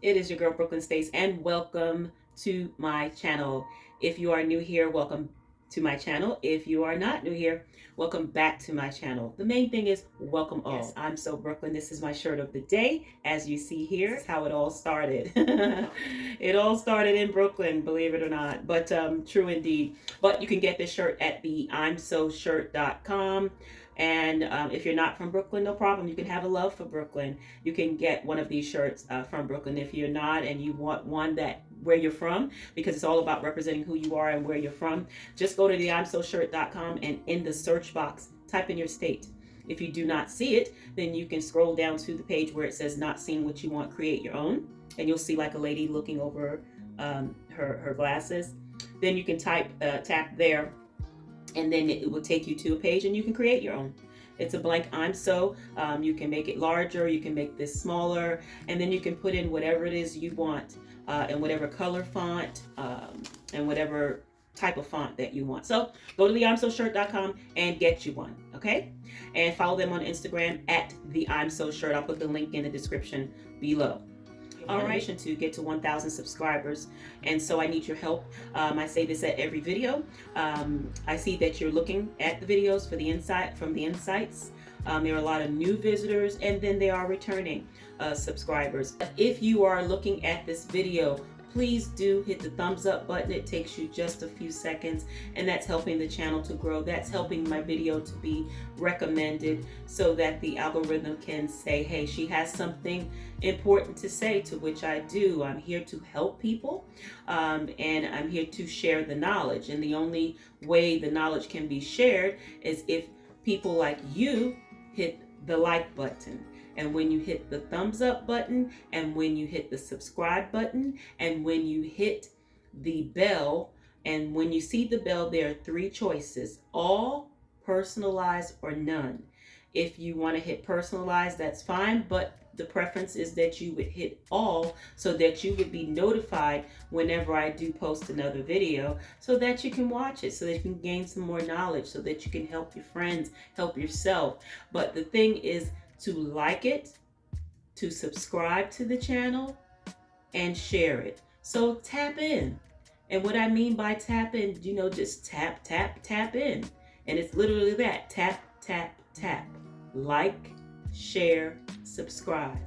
It is your girl Brooklyn Stace, and welcome to my channel. If you are new here, welcome to my channel. If you are not new here, welcome back to my channel. The main thing is welcome all. Yes, I'm so Brooklyn. This is my shirt of the day. As you see here, this is how it all started. It all started in Brooklyn, believe it or not, but true indeed. But you can get this shirt at the imsoshirt.com. And if you're not from Brooklyn, no problem. You can have a love for Brooklyn. You can get one of these shirts from Brooklyn. If you're not and you want one that where you're from, because it's all about representing who you are and where you're from, just go to the imsoshirt.com and in the search box, type in your state. If you do not see it, then you can scroll down to the page where it says not seeing what you want, create your own. And you'll see like a lady looking over her glasses. Then you can tap there, and then it will take you to a page and you can create your own. It's a blank I'm so. You can make it larger, you can make this smaller, and then you can put in whatever it is you want, and whatever color font, and whatever type of font that you want. So go to the imsoshirt.com and get you one, okay? And follow them on Instagram at the imsoshirt. I'll put the link in the description below. All right, mission to get to 1,000 subscribers, and so I need your help. I say this at every video. I see that you're looking at the videos for the insights. There are a lot of new visitors, and then there are returning subscribers. If you are looking at this video, please do hit the thumbs up button. It takes you just a few seconds, and that's helping the channel to grow. That's helping my video to be recommended so that the algorithm can say, hey, she has something important to say, to which I do. I'm here to help people, and I'm here to share the knowledge. And the only way the knowledge can be shared is if people like you hit the like button. And when you hit the thumbs up button, and when you hit the subscribe button, and when you hit the bell, and when you see the bell, there are three choices: all, personalized, or none. If you want to hit personalized, that's fine, but the preference is that you would hit all so that you would be notified whenever I do post another video, so that you can watch it, so that you can gain some more knowledge, so that you can help your friends, help yourself. But the thing is to like it, to subscribe to the channel, and share it. So tap in. And what I mean by tap in, just tap, tap, tap in. And it's literally that: tap, tap, tap. Like, share, subscribe.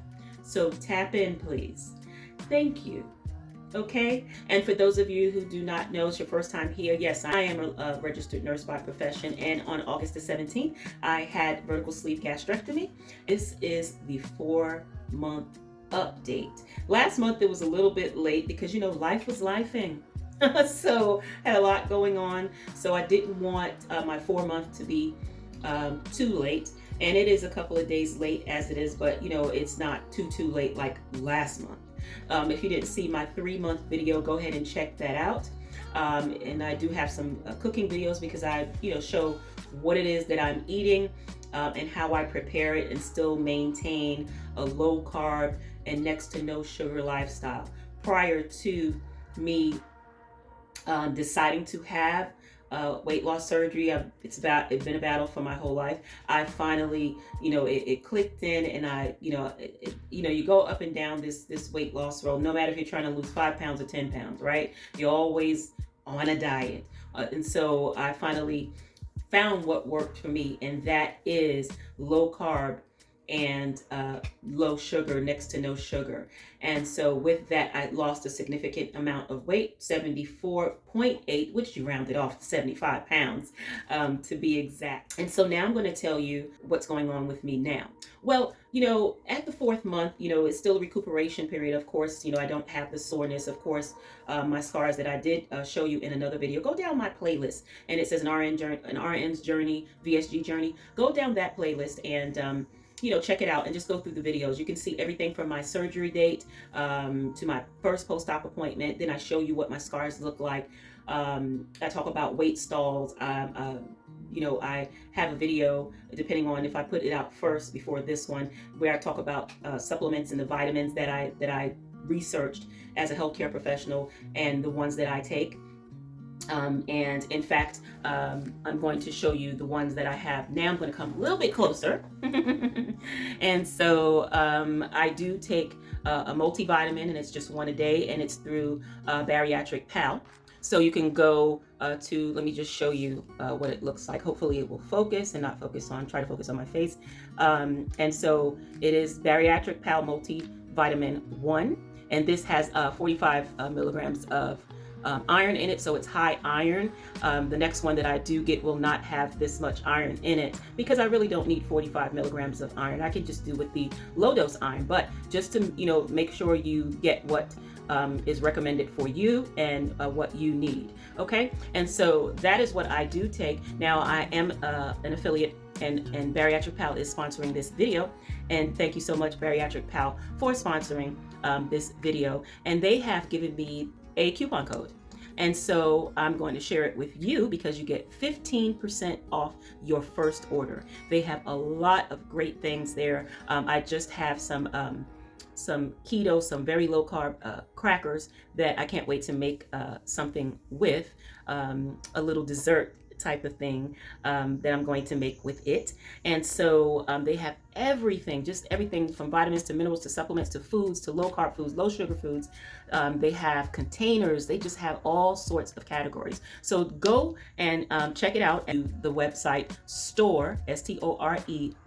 So tap in, please. Thank you. Okay, and for those of you who do not know, it's your first time here, yes, I am a registered nurse by profession, and on August the 17th, I had vertical sleeve gastrectomy. This is the 4-month update. Last month it was a little bit late because, life was lifing. So I had a lot going on, so I didn't want my 4-month to be too late. And it is a couple of days late as it is, but it's not too late like last month. If you didn't see my 3-month video, go ahead and check that out. And I do have some cooking videos because I show what it is that I'm eating, and how I prepare it and still maintain a low carb and next to no sugar lifestyle. Prior to me deciding to have weight loss surgery, it's been a battle for my whole life. I finally, it clicked in, and I, you go up and down this weight loss road. No matter if you're trying to lose 5 pounds or 10 pounds, right? You're always on a diet, and so I finally found what worked for me, and that is low carb and low sugar, next to no sugar. And so with that, I lost a significant amount of weight, 74.8, which you rounded off to 75 pounds to be exact. And so now I'm going to tell you what's going on with me now. Well, at the 4th month, it's still a recuperation period. Of course, I don't have the soreness. Of course, my scars that I did show you in another video. Go down my playlist, and it says an RN's journey, VSG journey. Go down that playlist and check it out and just go through the videos. You can see everything from my surgery date to my first post-op appointment. Then I show you what my scars look like. I talk about weight stalls. I have a video, depending on if I put it out first before this one, where I talk about supplements and the vitamins that I researched as a healthcare professional and the ones that I take. And in fact, I'm going to show you the ones that I have now. I'm going to come a little bit closer. And so I do take a multivitamin, and it's just one a day, and it's through Bariatric Pal. So you can go to, let me just show you what it looks like. Hopefully it will focus and not focus on, try to focus on my face. And so it is Bariatric Pal Multivitamin 1, and this has 45 milligrams of iron in it, so it's high iron. The next one that I do get will not have this much iron in it because I really don't need 45 milligrams of iron. I can just do with the low dose iron, but just to make sure you get what is recommended for you and what you need. Okay, and so that is what I do take. Now I am an affiliate, and Bariatric Pal is sponsoring this video, and thank you so much, Bariatric Pal, for sponsoring this video. And they have given me a coupon code, and so I'm going to share it with you because you get 15% off your first order. They have a lot of great things there. I just have some keto, some very low carb crackers that I can't wait to make something with, a little dessert type of thing that I'm going to make with it. And so they have everything, just everything from vitamins to minerals to supplements to foods to low carb foods, low sugar foods. They have containers. They just have all sorts of categories. So go and check it out at the website store, store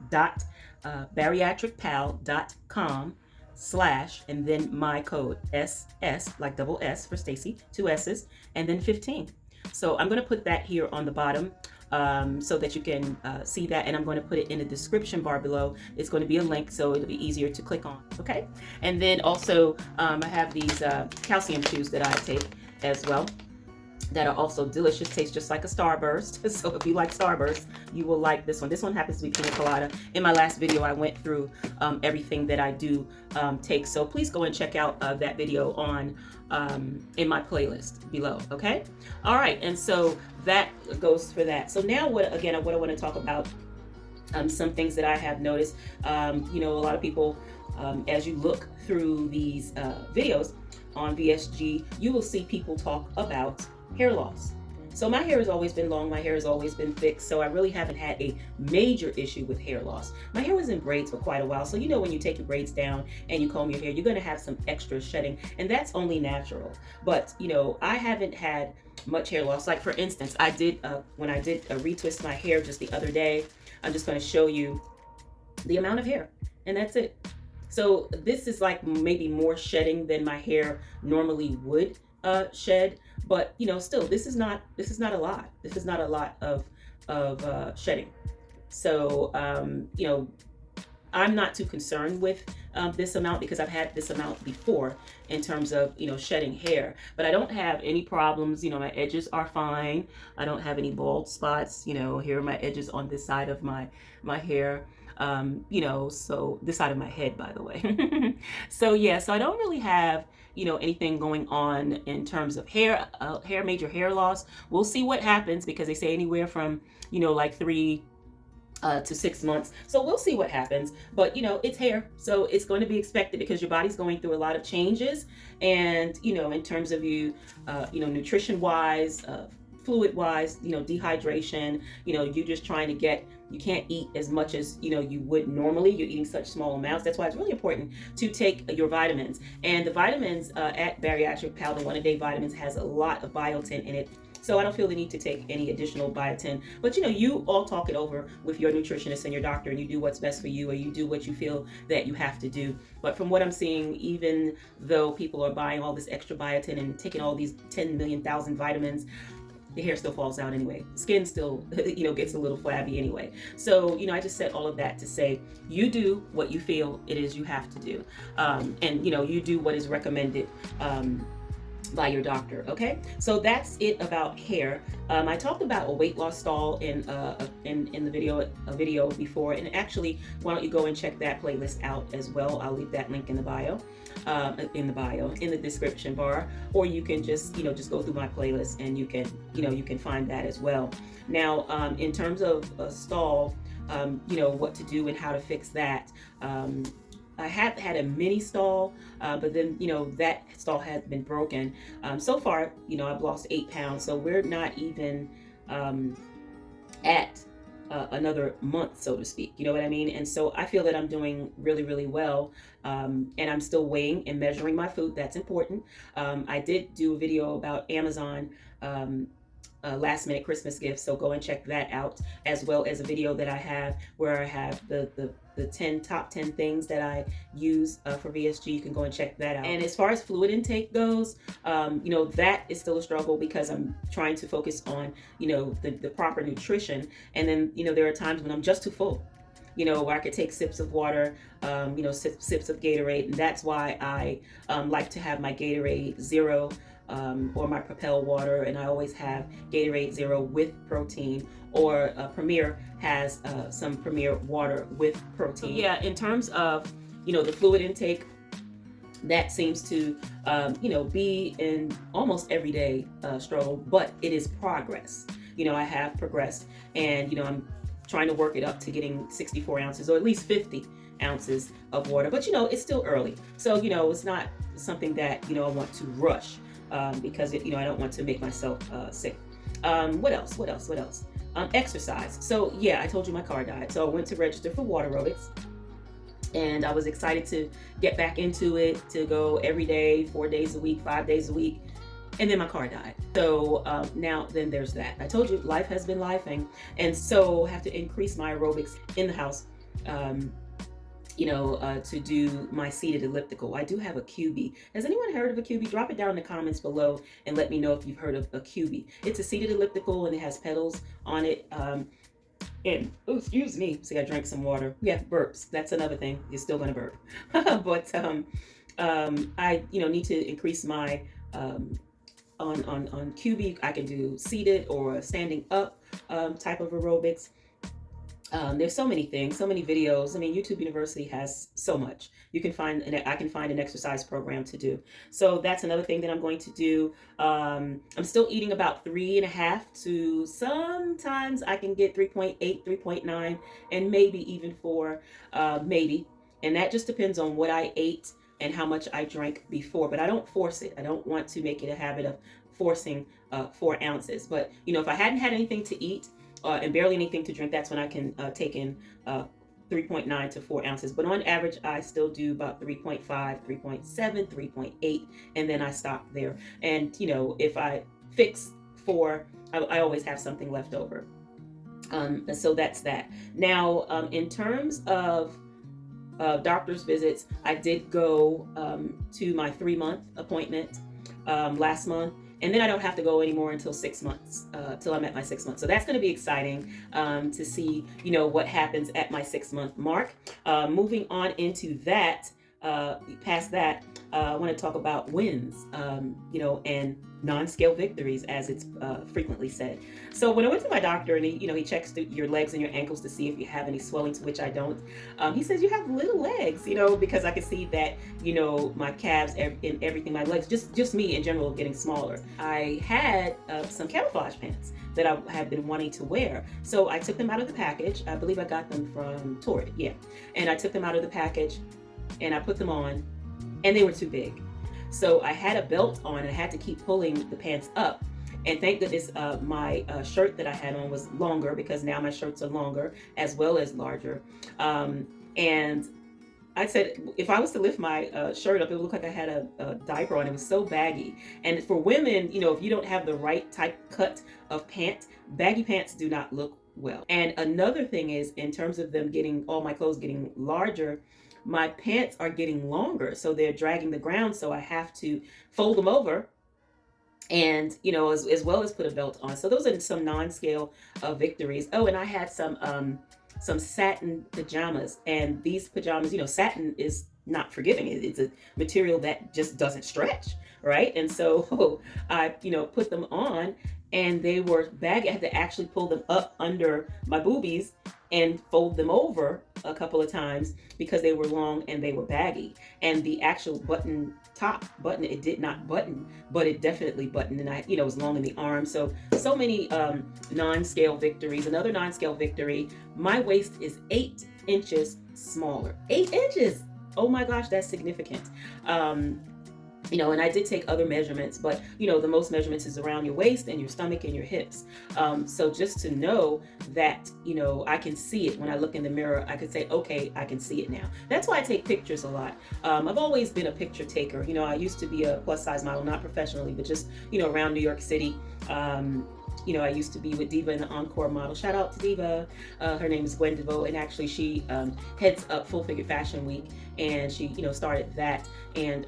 dot bariatricpal.com / and then my code SS, like double S for Stacy, 2 S's, and then 15. So I'm going to put that here on the bottom so that you can see that, and I'm going to put it in the description bar below. It's going to be a link, so it'll be easier to click on. Okay, and then also I have these calcium chews that I take as well, that are also delicious, taste just like a Starburst. So if you like Starburst, you will like this one. This one happens to be pina colada. In my last video, I went through everything that I do take. So please go and check out that video on in my playlist below. Okay. All right. And so that goes for that. So now what I want to talk about, some things that I have noticed. A lot of people, as you look through these videos on VSG, you will see people talk about hair loss. So my hair has always been long, my hair has always been thick, so I really haven't had a major issue with hair loss. My hair was in braids for quite a while, so when you take your braids down and you comb your hair, you're going to have some extra shedding, and that's only natural. But I haven't had much hair loss. Like for instance, I did when I did retwist my hair just the other day. I'm just going to show you the amount of hair, and that's it. So this is like maybe more shedding than my hair normally would shed, but still, this is not a lot. This is not a lot of shedding. So I'm not too concerned with this amount because I've had this amount before in terms of shedding hair, but I don't have any problems. My edges are fine. I don't have any bald spots. Here are my edges on this side of my hair. So this side of my head, by the way. So yeah, so I don't really have anything going on in terms of major hair loss. We'll see what happens because they say anywhere from like 3 to 6 months. So we'll see what happens. But it's hair, so it's going to be expected because your body's going through a lot of changes, and in terms of nutrition wise, fluid wise, dehydration, you're just trying to get, you can't eat as much as you would normally. You're eating such small amounts. That's why it's really important to take your vitamins. And the vitamins at Bariatric Pal, the 1-a-day vitamins, has a lot of biotin in it. So I don't feel the need to take any additional biotin. But you all talk it over with your nutritionist and your doctor, and you do what's best for you, or you do what you feel that you have to do. But from what I'm seeing, even though people are buying all this extra biotin and taking all these 10 million thousand vitamins, the hair still falls out anyway. Skin still, gets a little flabby anyway. So, I just said all of that to say, you do what you feel it is you have to do. And, you do what is recommended by your doctor. Okay. So that's it about hair. I talked about a weight loss stall in the video before, and actually, why don't you go and check that playlist out as well? I'll leave that link in the bio. In the description bar, or you can just go through my playlist and you can find that as well. Now, in terms of a stall, what to do and how to fix that. I have had a mini stall, but then that stall has been broken. So far, I've lost 8 pounds, so we're not even at another month, so to speak. You know what I mean? And so I feel that I'm doing really, really well. And I'm still weighing and measuring my food. That's important. I did do a video about Amazon. Last minute Christmas gifts, so go and check that out, as well as a video that I have where I have the top 10 things that I use for VSG. You can go and check that out. And as far as fluid intake goes, that is still a struggle because I'm trying to focus on the proper nutrition, and then there are times when I'm just too full, where I could take sips of water, sips of Gatorade, and that's why I like to have my Gatorade Zero or my Propel Water, and I always have Gatorade Zero with protein, or Premier has some Premier water with protein. So yeah, in terms of the fluid intake, that seems to be in almost everyday struggle, but it is progress. I have progressed, and I'm trying to work it up to getting 64 ounces or at least 50 ounces of water, but it's still early, so it's not something that I want to rush. Because I don't want to make myself sick. What else? Exercise. So yeah, I told you my car died. So I went to register for water aerobics, and I was excited to get back into it, to go every day, 4 days a week, 5 days a week. And then my car died. So now then there's that. I told you life has been lifing, and so I have to increase my aerobics in the house. To do my seated elliptical. I do have a QB. Has anyone heard of a QB? Drop it down in the comments below and let me know if you've heard of a QB. It's a seated elliptical, and it has pedals on it. Excuse me. See, I drank some water. Yeah, burps. That's another thing. You're still gonna burp. But I need to increase my on QB. I can do seated or standing up type of aerobics. There's so many things, so many videos. I mean, YouTube University has so much. I can find an exercise program to do. So that's another thing that I'm going to do. I'm still eating about 3.5 to sometimes I can get 3.8, 3.9, and maybe even 4, maybe. And that just depends on what I ate and how much I drank before. But I don't force it. I don't want to make it a habit of forcing 4 ounces. But, if I hadn't had anything to eat, and barely anything to drink, that's when I can take in 3.9 to 4 ounces. But on average, I still do about 3.5, 3.7, 3.8, and then I stop there. And, if I fix 4, I always have something left over. So that's that. Now, in terms of doctor's visits, I did go to my 3-month appointment last month. And then I don't have to go anymore until 6 months, till I'm at my 6 months. So that's going to be exciting to see, what happens at my 6-month mark. Moving on into that, past that, I want to talk about wins, and non-scale victories, as it's frequently said. So when I went to my doctor, and he checks your legs and your ankles to see if you have any swelling, to which I don't. He says you have little legs, because I could see that, my calves and everything, my legs, just me in general, getting smaller. I had some camouflage pants that I had been wanting to wear. So I took them out of the package. I believe I got them from Torrid, yeah. And I took them out of the package and I put them on, and they were too big. So I had a belt on, and I had to keep pulling the pants up. And thank goodness my shirt that I had on was longer, because now my shirts are longer as well as larger. And I said, if I was to lift my shirt up, it would look like I had a diaper on. It was so baggy. And for women, if you don't have the right type cut of pant, baggy pants do not look well. And another thing is, in terms of them all my clothes getting larger, my pants are getting longer, so they're dragging the ground, so I have to fold them over and as well as put a belt on. So those are some non-scale victories. Oh, and I had some satin pajamas, and these pajamas, satin is not forgiving. It's a material that just doesn't stretch, right? And so I put them on, and they were baggy. I had to actually pull them up under my boobies and fold them over a couple of times because they were long and they were baggy. And the actual top button, it did not button, but it definitely buttoned, and it was long in the arm. So many non-scale victories. Another non-scale victory, my waist is 8 inches smaller. 8 inches! Oh my gosh, that's significant. And I did take other measurements, but the most measurements is around your waist and your stomach and your hips. So just to know that, I can see it when I look in the mirror, I could say, okay, I can see it now. That's why I take pictures a lot. I've always been a picture taker. I used to be a plus size model, not professionally, but just, around New York City. I used to be with Diva in the Encore model. Shout out to Diva. Her name is Gwen DeVoe, and actually she heads up Full Figure Fashion Week, and she, started that. And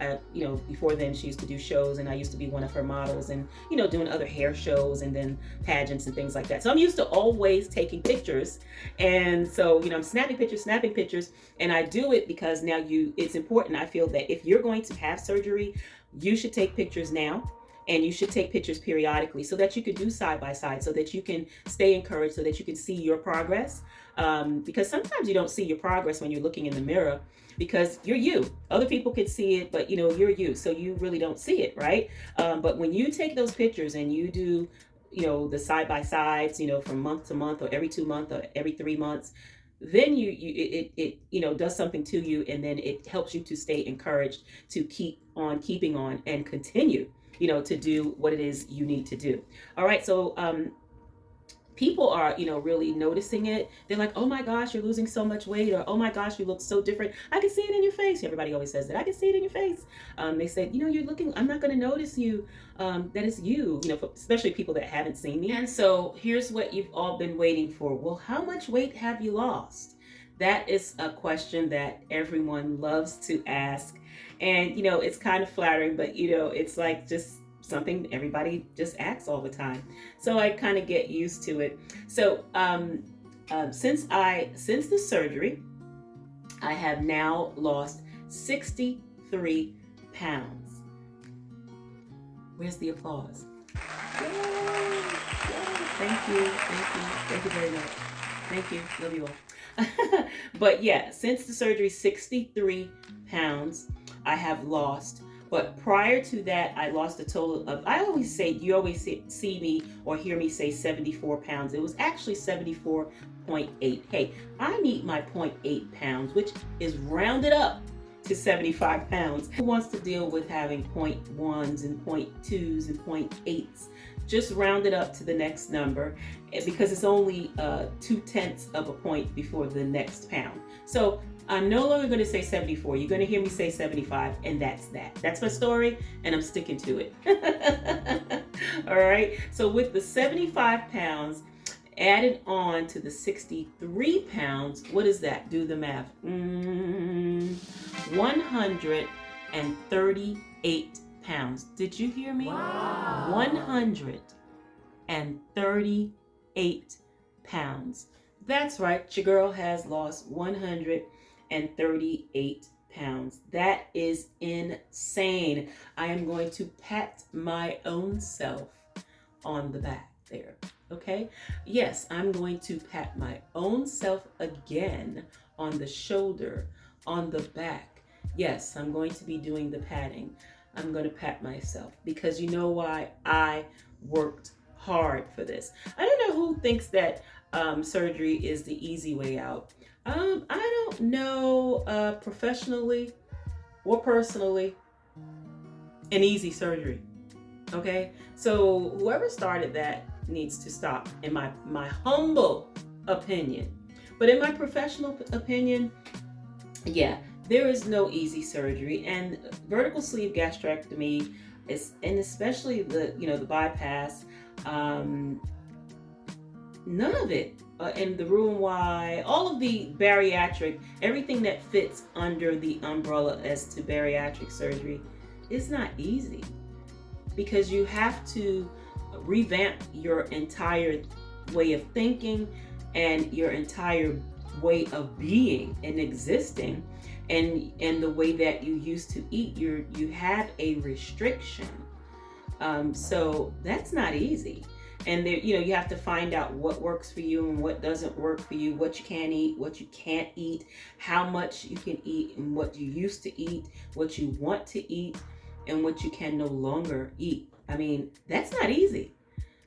before then, she used to do shows, and I used to be one of her models, and doing other hair shows, and then pageants and things like that. So I'm used to always taking pictures, and so I'm snapping pictures, and I do it because now it's important. I feel that if you're going to have surgery, you should take pictures now. And you should take pictures periodically so that you can do side by side, so that you can stay encouraged, so that you can see your progress. Because sometimes you don't see your progress when you're looking in the mirror, because you're you. Other people can see it, but you're you, so you really don't see it, right? But when you take those pictures and you do, the side by sides, from month to month, or every 2 months, or every 3 months, then it does something to you, and then it helps you to stay encouraged to keep on keeping on and continue to do what it is you need to do. All right. So, people are, really noticing it. They're like, oh my gosh, you're losing so much weight, or oh my gosh, you look so different. I can see it in your face. Everybody always says that. I can see it in your face. They say, you're looking, I'm not going to notice you. That is you, especially people that haven't seen me. And so here's what you've all been waiting for. Well, how much weight have you lost? That is a question that everyone loves to ask. And, it's kind of flattering, but, it's like just something everybody just asks all the time. So I kind of get used to it. So since the surgery, I have now lost 63 pounds. Where's the applause? Yay! Yay! Thank you very much. Thank you. Love you all. But yeah, since the surgery, 63 pounds I have lost. But prior to that, I lost a total of, you always see me or hear me say 74 pounds. It was actually 74.8. Hey, I need my 0.8 pounds, which is rounded up to 75 pounds. Who wants to deal with having 0.1s and 0.2s and 0.8s? Just round it up to the next number, because it's only 0.2 of a point before the next pound. So I'm no longer going to say 74. You're going to hear me say 75, and that's that. That's my story, and I'm sticking to it. All right. So with the 75 pounds added on to the 63 pounds, what is that? Do the math. 138 pounds. Did you hear me? Wow. 138 pounds. That's right. Your girl has lost 138 pounds. That is insane. I am going to pat my own self on the back there. Okay? Yes, I'm going to pat my own self again on the shoulder, on the back. Yes, I'm going to be doing the patting. I'm going to pat myself because you know why? I worked hard for this. I don't know who thinks that surgery is the easy way out. I don't know professionally or personally an easy surgery. Okay? So whoever started that needs to stop, in my humble opinion. But in my professional opinion, yeah, there is no easy surgery. And vertical sleeve gastrectomy is, and especially the bypass, none of it, and the Roux-en-Y, all of the bariatric, everything that fits under the umbrella as to bariatric surgery is not easy, because you have to revamp your entire way of thinking and your entire way of being and existing, and the way that you used to eat. You have a restriction, so that's not easy. And there, you have to find out what works for you and what doesn't work for you, what you can eat, what you can't eat, how much you can eat, and what you used to eat, what you want to eat, and what you can no longer eat. I mean, that's not easy.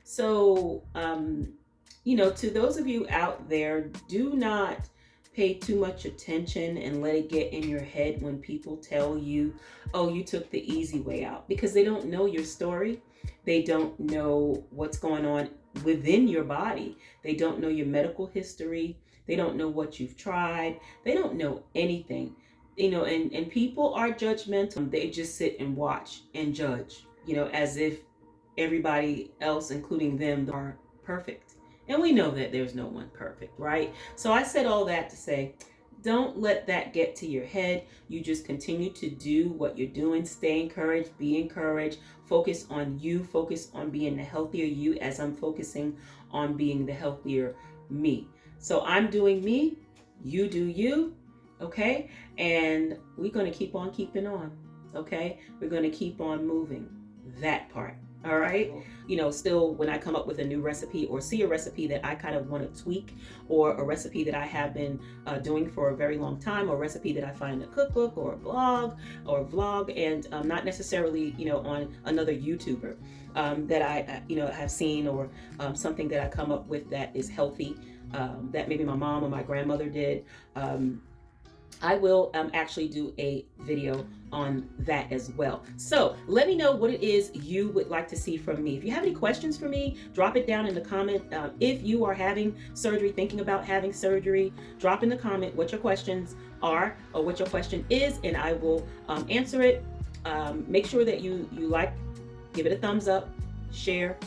So, to those of you out there, do not pay too much attention and let it get in your head when people tell you, oh, you took the easy way out, because they don't know your story. They don't know what's going on within your body. They don't know your medical history. They don't know what you've tried. They don't know anything. And people are judgmental. They just sit and watch and judge, as if everybody else, including them, are perfect. And we know that there's no one perfect, right? So I said all that to say, don't let that get to your head. You just continue to do what you're doing. Stay encouraged, be encouraged. Focus on you. Focus on being the healthier you, as I'm focusing on being the healthier me. So I'm doing me, you do you, okay? And we're going to keep on keeping on, okay? We're going to keep on moving. That part. All right. Still, when I come up with a new recipe or see a recipe that I kind of want to tweak, or a recipe that I have been doing for a very long time, or a recipe that I find in a cookbook or a blog or a vlog, and not necessarily, on another YouTuber that I have seen, or something that I come up with that is healthy, that maybe my mom or my grandmother did. I will actually do a video on that as well. So let me know what it is you would like to see from me. If you have any questions for me, drop it down in the comment. If you are having surgery, thinking about having surgery, drop in the comment what your questions are, or what your question is, and I will answer it. Make sure that you like, give it a thumbs up, share,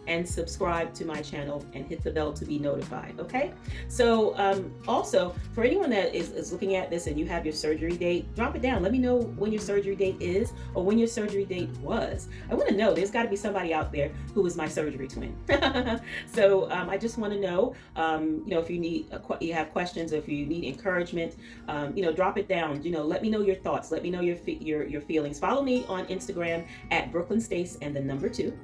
and subscribe to my channel, and hit the bell to be notified, okay? So also, for anyone that is looking at this and you have your surgery date, drop it down. Let me know when your surgery date is, or when your surgery date was. I want to know. There's got to be somebody out there who is my surgery twin. So I just want to know, if you have questions, or if you need encouragement, drop it down. Let me know your thoughts. Let me know your feelings. Follow me on Instagram at Brooklyn Stace and the number 2.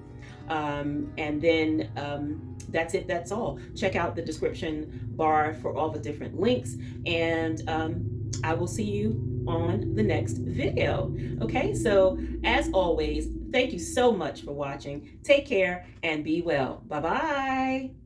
And then that's it. That's all. Check out the description bar for all the different links, and I will see you on the next video. Okay, so as always, thank you so much for watching. Take care and be well. Bye bye.